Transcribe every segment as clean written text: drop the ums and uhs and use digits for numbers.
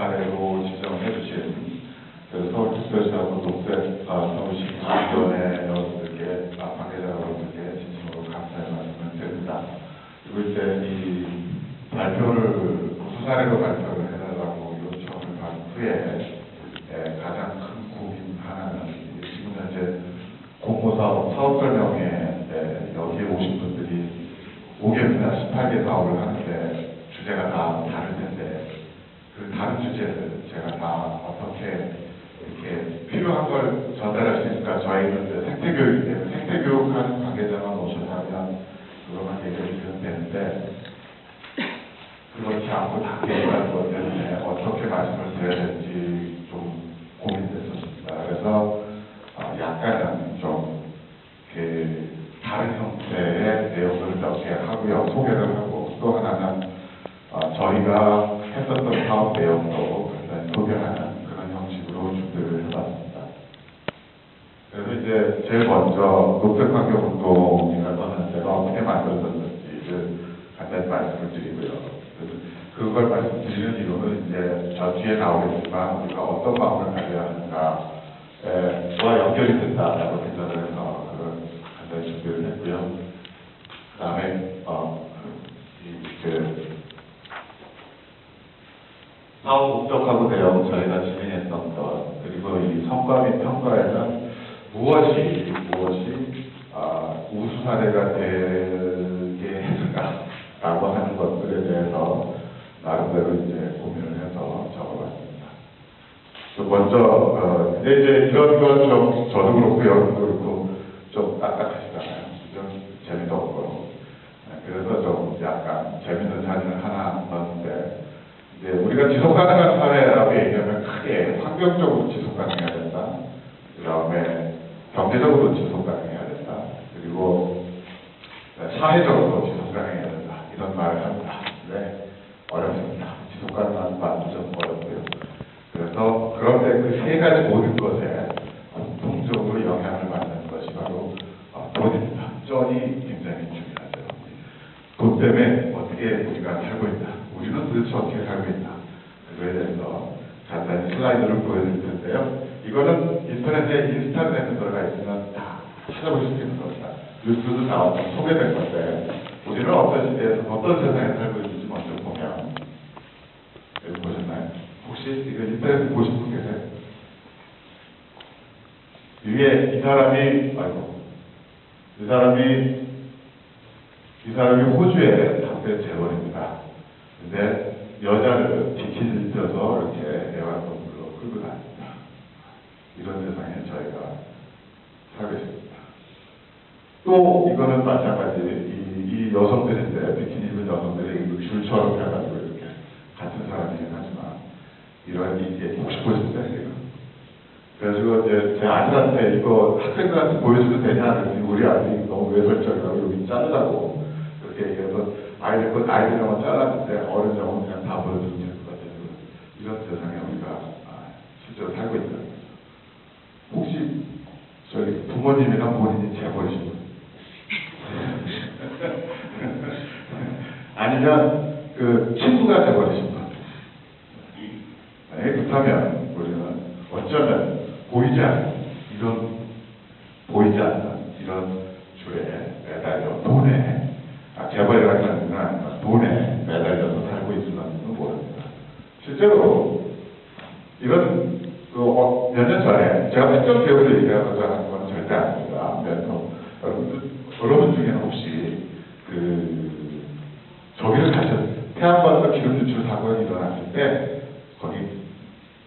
사례로 지정해 주신 서울특별시하고 서울시민위원회 여러분들께 관계자 여러분들께 진심으로 감사의 말씀을 드립니다. 그리고 이제 이 발표를 우수 사례로 발표를 해달라고 요청을 받은 후에 가장 큰 고민 하나는 지금 현재 공모사업 사업 설명회에 여기에 오신 분들이 5개나 18개 사업을 하는데 주제가 다 다를 텐데 그 다른 주제를 제가 다 어떻게 이렇게 필요한 걸 전달할 수 있을까? 저희는 이제 생태교육이기 때문에 생태교육하는 관계자만 오셨다면 그것만 얘기해 주시면 되는데 그렇지 않고 다 개입하는 것 때문에 어떻게 말씀을 드려야 될지 좀 고민됐었습니다. 그래서 약간은 좀 다른 형태의 내용들을 몇 개 하고요. 소개를 하고 또 하나는 저희가 했었던 사업 내용도 간단히 소개하는 그런 형식으로 준비를 해봤습니다. 그래서 이제 제일 먼저 녹색환경운동이라고 하는 데가 어떻게 만들어졌는지를 간단히 말씀을 드리고요. 그래서 그걸 말씀드리는 이유는 이제 저 뒤에 나오겠지만 우리가 어떤 마음을 가져야 하는가와 연결이 된다라고 생각을 해서 그걸 간단히 준비를 했고요. 그 다음에 사업 목적하고 내용 저희가 진행했던 것 그리고 이 성과 및 평가에는 무엇이 우수 사례가 되게 했을까라고 하는 것들에 대해서 나름대로 이제 고민을 해서 적어봤습니다. 먼저 근데 이제 이런 건 좀 저도 그렇고 여러분도 그렇고 좀 딱딱하시잖아요. 좀 재미도 없고 그래서 좀 약간 재밌는 사진을 하나 넣었는데 이제 우리가 지속 가능한 사회라고 얘기하면 크게 환경적으로 지속 가능해야 된다. 그 다음에 경제적으로 지속 가능해야 된다. 그리고 사회적으로 지속 가능해야 된다. 이런 말을 합니다. 네, 어렵습니다. 지속 가능한 말도 좀 어렵고요. 그래서 그런데 그 세 가지 모든 것에 공통적으로 영향을 받는 것이 바로 돈입니다. 돈이 굉장히 중요하죠. 돈 때문에 어떻게 우리가 살고 있나, 우리는 도대체 어떻게 살고 있나, 그거에 대해서 간단히 슬라이드를 보여드릴 텐데요. 이거는 인터넷에 인스타그램에 들어가 있으면 다 찾아보실 수 있는 겁니다. 뉴스도 나와서 소개된 건데 우리는 어떤 시대에서 어떤 세상에 살고 있는지 먼저 보면 여기 보셨나요? 혹시 이거 인터넷에 보신 분 계세요? 위에 이 사람이 호주의 담배 재벌입니다. 근데 여자를 비키니를 입혀서 이렇게 애완동물로 끌고 다닙니다. 이런 세상에 저희가 살고 있습니다. 또 이거는 마찬가지 이 여성들인데 비키니 입은 여성들이 줄처럼 해가지고 이렇게 같은 사람이긴 하지만 이런 이게 혹시 보셨어요? 그래가지고 이제 제 아들한테 이거 학생들한테 보여주면 되냐 그랬더니 우리 아들이 너무 외설적이라고 여기 자르라고 그렇게 얘기해서 아이들 영어 잘랐는데 어른 영어 그냥 다 보여주면 될 것 같아요. 이런 세상에 우리가 실제로 살고 있다는 거죠. 혹시 저희 부모님이랑 본인이 재벌이신 분? 아니면 그 친구가 재벌이신 분? 만약에 그렇다면 우리는 어쩌면 보이지 않는 이런 줄에 매달려 돈에 재벌이라는 건 아니라 돈에 매달려서 살고 있을지는 모릅니다. 실제로 이런 몇 년 전에 제가 획정 배우를 얘기하고자 하는 건 절대 아닙니다. 여러분 중에는 혹시 저기를 태양광과 기름 유출 사고가 일어났을 때 거기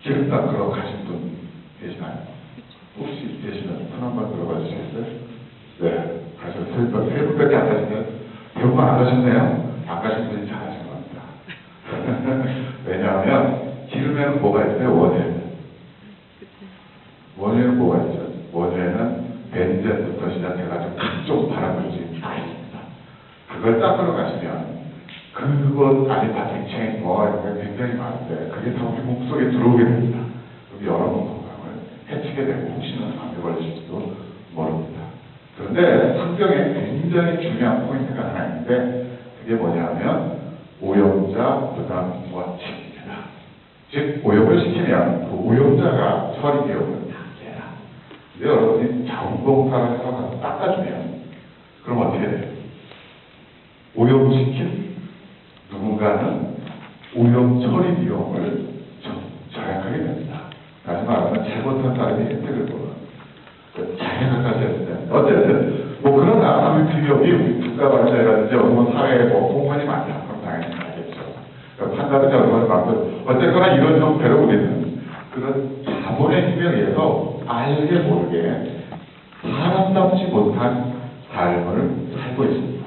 기름 닦으러 가신 분 계시나요? 혹시 계시면 손 한번 들어봐 주시겠어요? 네, 가셨어요. 세 분밖에 안 가시면 대부분 안 가셨네요. 안 가신 분이 잘하신 겁니다. 왜냐하면 기름에는 뭐가 있어요? 원유에는 뭐가 있죠? 원유에는 벤젠부터 시작해가지고 각종 발암물질이 다 있습니다. 그걸 닦으러 가시면 그것 안에 파팅체인 이런 게 굉장히 많은데 그게 다 우리 몸속에 들어오게 됩니다. 그럼 여러분 건강을 해치게 되고 혹시나 암에 걸리실지도 모릅니다. 그런데 환경에 굉장히 중요한 포인트가 하나 있는데 그게 뭐냐면 오염자 부담 원칙입니다. 즉 예를 들면 그 오염자가 처리되어 있는 단계나 근데 여러분이 자원봉사를 해서 가서 닦아주면 그럼 어떻게 돼요? 오염시킨 누군가는 오염 처리 비용을 절약하게 됩니다. 다시 말하면 잘못한 사람이 혜택을 보는 자연까지 했는데 어쨌든 뭐 그러나 그 기업이 우리 국가발전이라든지 어느 사회에 뭐 공헌이 많다 그럼 당연히 가겠죠. 그러니까 판단은 얼마나 많고 어쨌거나 이런 형태로 우리는 그런 자본의 힘에 의해서 알게 모르게 사람답지 못한 삶을 살고 있습니다.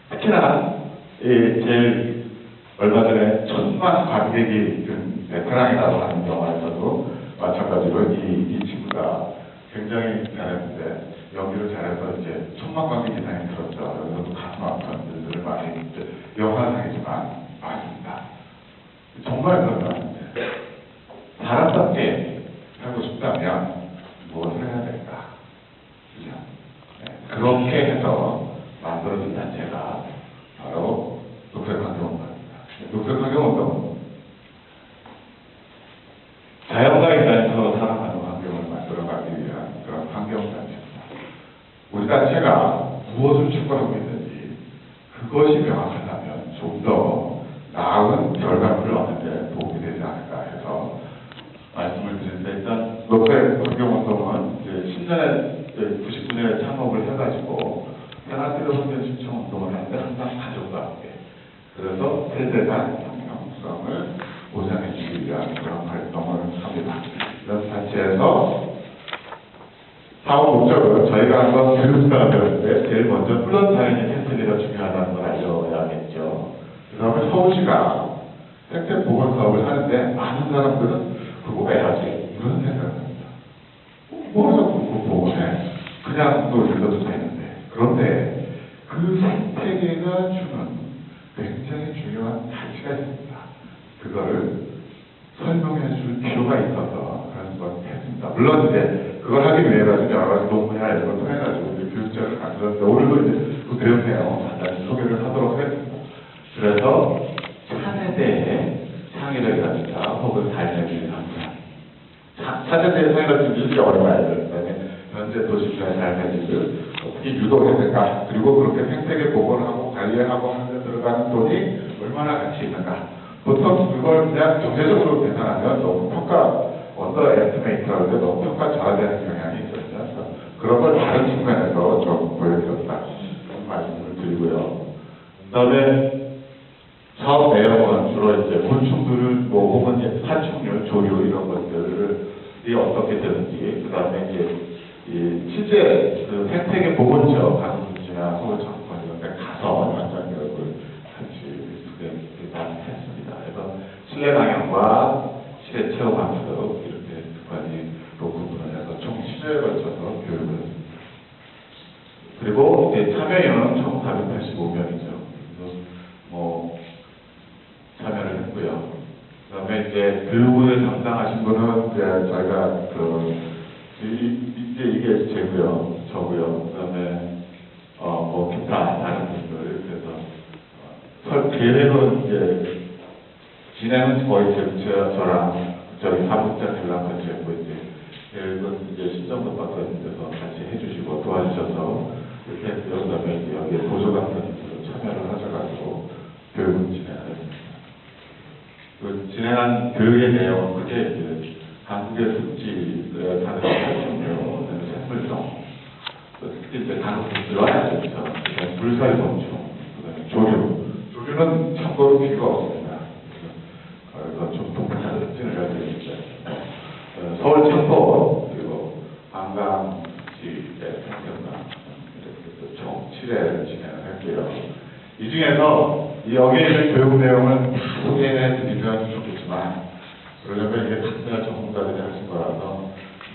특히나 제일 얼마 전에 1000만 관객이 든 베테랑이라고 하는 영화에서도 마찬가지로 이 친구가 굉장히 잘했는데 연기를 잘해서 이제 1000만 관객 이상이 들었죠. 여기서도 가슴 아픈 일들을 많이 영화상이지만 많습니다. 정말 그러면 사람답게 살고 싶다면 무엇을 해야 될까? 그죠? 네, 그렇게 해서 만들어진 단체가 바로 녹색환경운동입니다. 녹색환경운동은 자연과 인간이 서로 살아가는 환경을 만들어가기 위한 그런 환경단체입니다. 우리 단체가 무엇을 추구하고 있는지 그것이 명확하다면 좀 더 나은 결과물을 얻는 데 도움이 되지 않을까 해서 말씀을 드리는데 일단 녹색환경운동은 이제 99년에 창업을 해가지고 세나트리 환경 신청 운동을 하는데 항상 가족과 함께 그래서 세대 간 형평성을 보장해주기 위한 그런 활동을 합니다. 이런 단체에서 사업 목적은 저희가 한번 교육사가 되었는데 제일 먼저 플러스 사인의 생태계가 중요하다는 걸 알려야겠죠. 그 다음에 서울시가 생태 보건 사업을 하는데 많은 사람들은 그거 왜 하지? 이런 생각을 합니다. 뭐해서 그거 보건해? 그냥 또 읽어도 되는데. 그런데 그 생태계가 주는 굉장히 중요한 가치가 있습니다. 그거를 설명해 줄 필요가 있어서 그런 걸 했습니다. 물론 이제 그걸 하기 위해 가지고 여러 가지 논문이나 이런 걸 통해가지고 교육자를 만들었는데 오늘도 이제 그 교육 내용 간단히 소개를 하도록 하겠습니다. 그래서 차세대의 창의력이라든가 혹은 삶의 질 향상 차세대의 창의력 질이 어려워야 될 때문에 현재 도시사의 삶의 질을 어떻게 유도해야 그리고 그렇게 생태계 보건하고 관리하고 하는 데 들어가는 돈이 얼마나 가치 있는가. 보통 그걸 그냥 경제적으로 계산하면 너무 언더 에스티메이트라고 해서 너무 평가 저하되는 경향이 있었죠. 그런 걸 다른 측면에서 좀 보여드렸다. 말씀을 드리고요. 그 다음에 사업 내용은 주로 이제 곤충들을 뭐 혹은 파충류, 조류 이런 것들이 어떻게 되는지 그 다음에 이제 실제 그 생태계 보건처 강원도지나 서울정권 이런 데 가서 현장 교육을 같이 했습니다. 그래서 실내 강연과 실내 체험 학습 이렇게 두 가지로 구분을 해서 총 10회에 걸쳐서 교육을 했습니다. 그리고 이제 참여인은 총 485명이죠. 그래서 뭐 참여를 했고요. 그 다음에 이제 교육을 담당하신 분은 이제 저희가 이제 이게 저고요. 그 다음에 뭐 기타 다른 분들 그래서 계획은 이제 진행은 거의 저랑 저희 사무장 연락 같이 했고 이제 계획은 이제 신청도 받아서 같이 해주시고 도와주셔서 이렇게 했고요. 그 다음에 이제 여기에 보조 강사님들 참여를 하셔가지고 교육을 진행했습니다. 그 진행한 교육의 내용은 그게 이제 한국의 습지에 사는 파충류, 생물종, 특히 이제 강습지와 물살 곤충, 그다음에 조류는 참고로 귀가 없습니다. 그래서 좀 독특한 특징을 가지고 있는데 서울 청포 그리고 관광지의 생경관 이렇게 총 7회를 진행을 했고요. 이 중에서 여기에 있는 교육 내용은 다 소개해 드리면 좋겠지만 그러려면 이게 특별 전문가들이 하신 거라서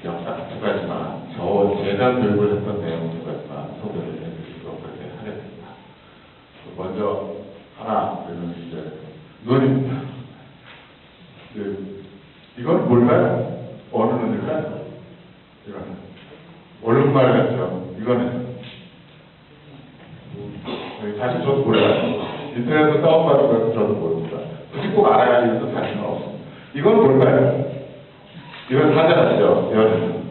딱 두 가지만 제가 교육을 했던 내용 두 가지만 소개를 해드리도록 그렇게 하겠습니다. 먼저 하나는 이제 눈입니다. 이건 뭘까요? 어느 눈일까요? 이거는 얼룩말 같죠? 이거는 사실 저도 몰라요. 인터넷에서 다운받은 건 저도 모릅니다. 굳이 꼭 알아야 되는 사실은 없습니다. 이건 뭘까요? 이건 사자죠. 여는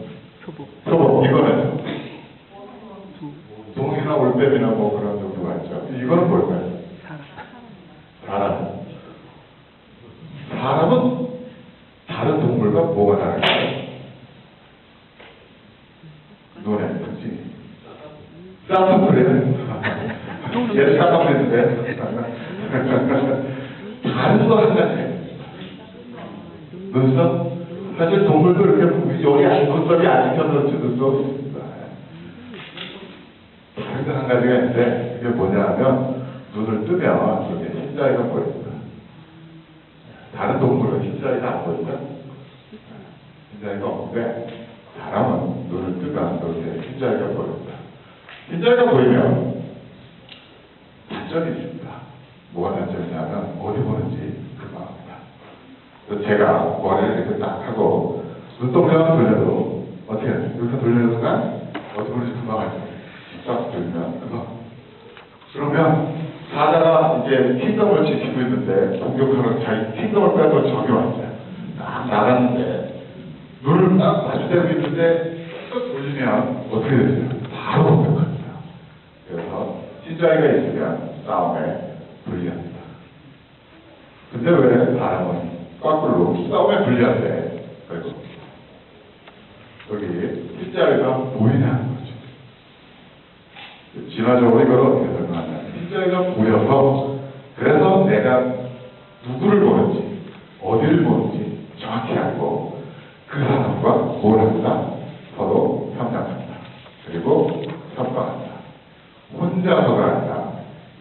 소복. 이거는 동이나 올빼미나 뭐 그런 정도가 있죠. 이거는 뭘까요? 사람. 사람은 다른 동물과 뭐가 다른가요? 눈에, 그치? 쌍꺼풀이네. 얘도 쌍꺼풀인데. 다른 거 한 가지. 눈썹? 사실 동물도 이렇게 여기 눈썹이 안 익혀서 눈썹이 있습니다. 다른 거 한 가지가 있는데, 그게 뭐냐면, 눈을 뜨면 이렇게 흰자위가 보입니다. 다른 동물은 흰자위가 안 보이죠? 흰자위가 없는데, 사람은 눈을 뜨면 이렇게 흰자위가 보입니다. 흰자위가 보이면 단점이 있습니다. 뭐가 단점이냐면 어디 보는지 금방 합니다. 그래서 제가 머리를 이렇게 딱 하고 눈동자만 돌려도 어떻게 해요? 이렇게 돌리는 순간 어디 보는지 금방 알죠. 딱 돌리면 금방. 그러면 사자가 이제 킹덤을 지키고 있는데 공격하러 자기 킹덤을 빼고 적이 왔어요. 딱 나갔는데 눈을 딱 마주대고 있는데 딱 돌리면 어떻게 되죠? 바로 공격합니다. 그래서 흰자위가 있으면 싸움에 불리합니다. 근데 왜 사람은 거꾸로 싸움에 불리한데 그리고 여기 흰자위가 보이냐는 거죠. 진화적으로 이걸 어떻게 설명하냐면 흰자위가 보여서 그래서 내가 누구를 보는지 어디를 보는지 정확히 알고 그 사람과 뭘 한다? 서로 협력한다. 그리고 협박한다. 혼자서가 아니라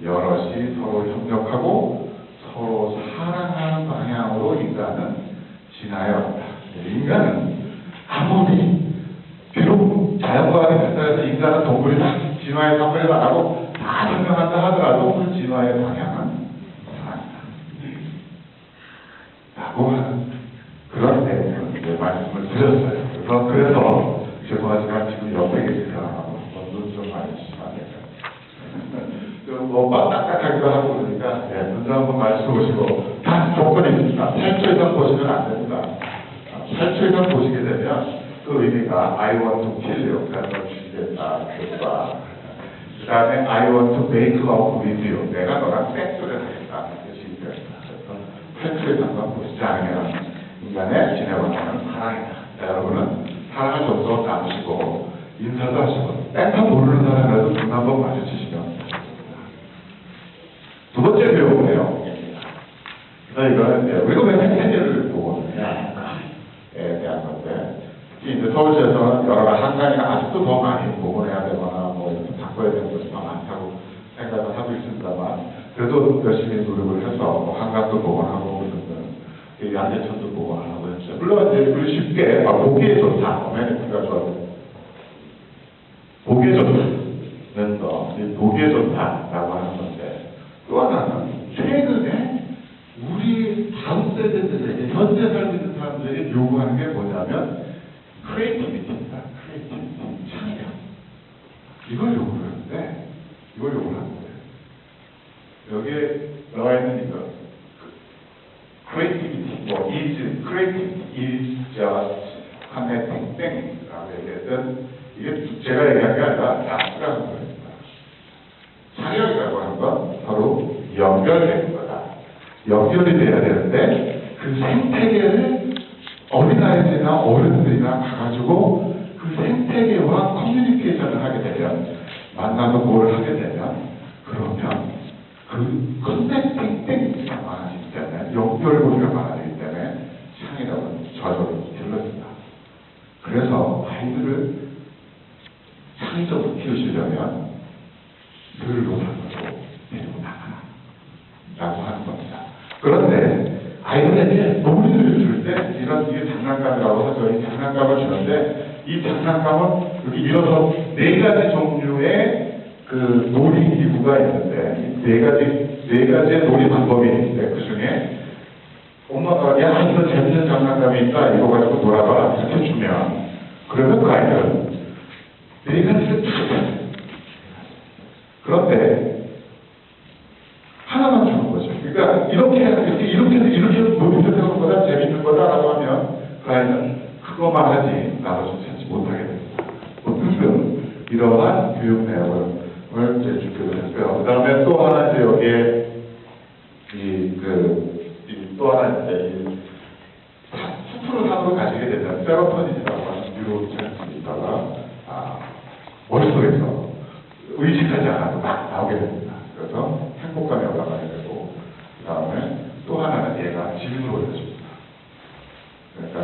여럿이 서로 협력하고 서로 사랑하는 방향으로 인간은 진화해 왔다. 인간은 아무리 비록 자연과학에 발달해서 인간은 동물이다. 진화의 선별을 안 하고 다 설명한다 하더라도 그 진화의 방향은 이상하다. 라고 하는 그런 내용을 이제 말씀을 드렸어요. 그래서 죄송하지만 지금 옆에 계신 사람하고 눈 좀 많이 주시면 안 될까요? 뭐 딱딱하기도 하고 그러니까 눈 한번 마주쳐보시고 다 조건이 있습니다. 8초 이상 보시면 안 됩니다. 8초 이상 보시게 되면 그 의미가 I want to kill you. 그래서 죽이겠다. 그 다음에 I want to make love with you. 내가 너랑 섹스를 하겠다. 뜻이 있습니다. 그래서 8초 이상만 보시지 않으면 인간의 지내와는 사랑이다. 자, 여러분은 사랑을 좀더 나누시고 인사도 하시고 땡타 모르는 사람이라도 눈 한번 마주치시면 좋겠습니다. 두 번째 배운 내용입니다. 그래서 이거는 우리가 왜 생태계를 보고 있느냐에 대한 건데 특히 이제 서울시에서는 여러 가지 한강이나 아직도 더 많이 복원해야 되거나 뭐 이렇게 바꿔야 되는 것이 더 많다고 생각을 하고 있습니다만 그래도 열심히 노력을 해서 뭐 한강도 복원하고 이 양재천도 복원하고 했죠. 물론 이제 우리 쉽게 보기에 좋다, 어메니티가 좋아요. 보기에 좋다는 거, 보기에 좋다라고 하는 건데 또 하나는 최근에 우리 다음 세대들에게 현재 살고 있는 사람들에게 요구하는 게 뭐냐면 크리에이티비티입니다. 크리에이티비티, 창의력. 이걸 요구를 하는데 이걸 요구를 하는데 여기에 나와 있는 이거 creativity, 뭐 creativity is just connecting things라고 얘기했던 이게 제가 얘기한 게 아니라 나스라는 거입니다. 창의력이라고 하는 건 서로 연결되는 거다. 연결이 돼야 되는데 그 생태계를 어린아이들이나 어른들이나 가가지고 그 생태계와 커뮤니케이션을 하게 되면 만나서 뭘 하게 되면 그러면 그 커넥팅 땡스가 많아지기 때문에 연결고리가 많아지기 때문에 창의력은 저절로 들렀습니다. 그래서 아이들을 창의적으로 키우시려면 늘 로상으로 데리고 나가라 라고 하는 겁니다. 그런데 아이들에게 놀이를 줄 때 이런 이게 장난감이라고 하죠. 이 장난감을 주는데 이 장난감은 여기 이어서 4가지 종류의 그 놀이 기구가 있는데 네 가지의 놀이 방법이 있는데 그 중에 엄마가 야 이거 재밌는 장난감이 있다 이거 가지고 놀아봐 이렇게 주면 그러면 그 아이들은 4가지를 다 해요. 그런데 하나만 주는 거죠. 그러니까 이렇게 놀이를 하는 것보다 재밌는 거다 이제 준비를 했고요. 그 다음에 또 하나 이제 여기에 또 하나 이제 수프를 하나로 가지게 되면 세로토닌이라고 하는 뉴로트랜스미터가 머릿속에서 의식하지 않아도 막 나오게 됩니다. 그래서 행복감이 올라가게 되고, 그 다음에 또 하나는 얘가 지능을 올려줍니다. 그러니까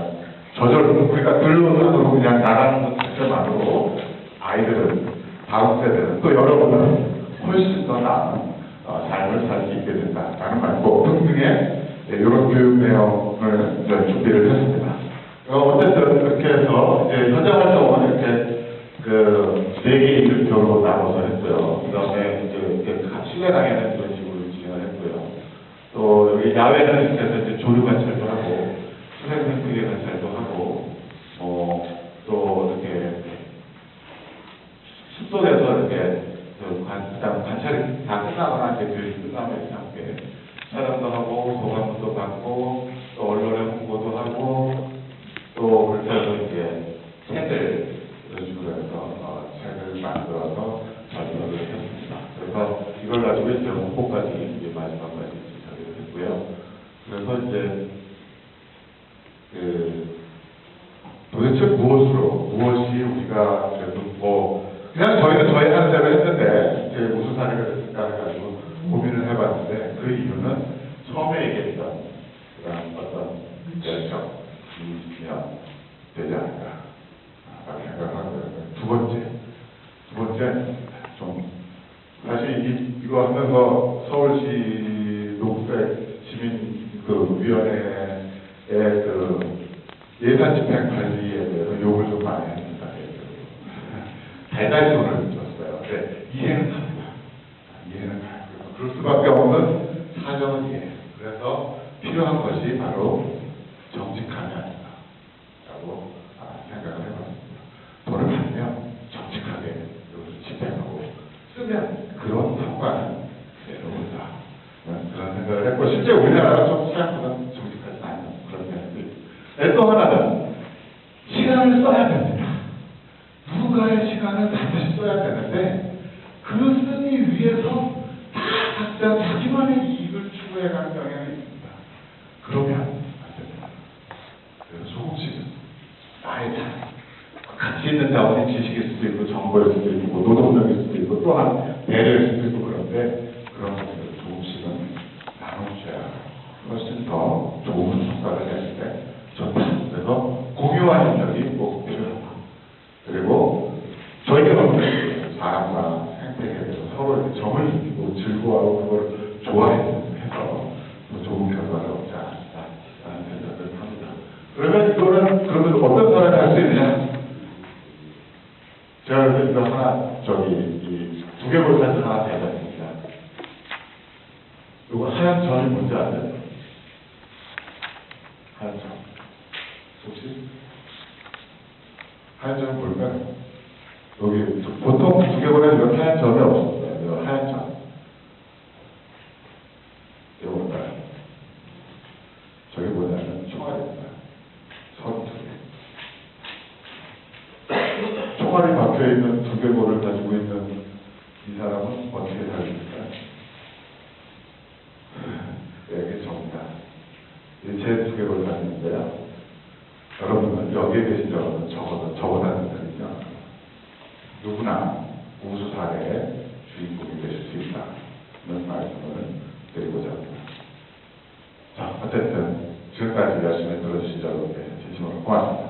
우리가 들로는 그냥 나가는 것 자체만으로 아이들은 다음 세대는 또 여러분은 훨씬 더 나은 삶을 살 수 있게 된다라는 말고 등등의 이런 교육 내용을 준비를 했습니다. 어쨌든 이렇게 해서 이제 현장 활동은 이렇게 네 개의 일정으로 나눠서 했고요. 그 다음에 이제 이렇게 실내강에는 이런 식으로 진행을 했고요. 또 여기 야외는 이렇게 해서 이제 조류 관찰도 하고 수색 생태계 관찰도 하고 또 이렇게 숲속에서 이렇게 그다음 관찰이 다 끝나거나 이제 교육이 끝나면 이렇게 함께 촬영도 하고 소감도 받고 또 언론에 홍보도 하고 또 그렇게 해서 이제 책을 이런 식으로 해서 책을 만들어서 전달을 했습니다. 그래서 이걸 가지고 이제 홍보까지 이제 마지막까지 저희를 했고요. 그래서 이제 도대체 무엇이 우리가 그래도 그냥 저희는 저희 하는 대로 했는데 이제 무슨 사례가 됐을까 해가지고 고민을 해봤는데 그 이유는 처음에 얘기했던 그런 어떤 열정, 이면 되지 않을까라고 생각하고요. 두 번째 좀 사실 이거 하면서 서울시 녹색 시민 위원회의 예산 집행 관리에 대해서 욕을 좀 많이 했습니다. 달달 돈을 줬어요. 근데 이해는 합니다. 이해는 가요. 그럴 수밖에 없는 사정은 이해해요. 그래서 필요한 것이 바로 정직함이 아닌가라고 생각을 해봤습니다. 돈을 받으면 정직하게 이것을 집행하고 쓰면 그런 성과는 내려온다. 그런 생각을 했고 실제 우리나라가 좀 생각보다 정직하지 않은 그런 면도 있고 또 하나는 시간을 써야 됩니다. 누군가의 시간을 반드시 써야 되는데 그 쓰기 위해서 다 각자 자기만의 이익을 추구해가는 경향이 있습니다. 그러면 안 됩니다. 그래서 조금씩은 나의 자유, 가치 있는 자원이 지식일 수도 있고 정보일 수도 있고 노동력일 수도 있고 또한 배려일 수도 있고 그런데 그런 것들을 조금씩은 나눠줘야 훨씬 더 좋은 성과를 낼 때 좋다. 그래서 공유하는 능력이 꼭 필요하다. 그리고 저희는 사람과 생태계에 대해서 서로 이렇게 정을 느끼고 즐거워하고 그걸 좋아해서 더 좋은 결과를 얻지 않을까라는 생각을 합니다. 그러면 어떤 사람이 할 수 있느냐? 제가 그래서 이거 하나 이 두개골 사진 하나 대봤습니다. 이거 하얀 점이 뭔지 아세요? 하얀 점. 혹시? 하얀 점은 뭘까요? 여기 보통 두개골에 이런 하얀 점이 없었어요. 이거 하얀 점. 이거 뭘까요? 저게 뭐냐면 총알입니다. 32개. 총알이 박혀있는 두개골을 가지고 있는 이 사람은 어떻게 살겠을까요? 이게 접니다. 제 두개골 사진인데요. 여러분은 여기에 계신 여러분은 저보다 능력이죠. 누구나 우수 사례의 주인공이 되실 수 있다는 말씀을 드리고자 합니다. 자, 어쨌든 지금까지 열심히 들어주신 여러분께 진심으로 고맙습니다.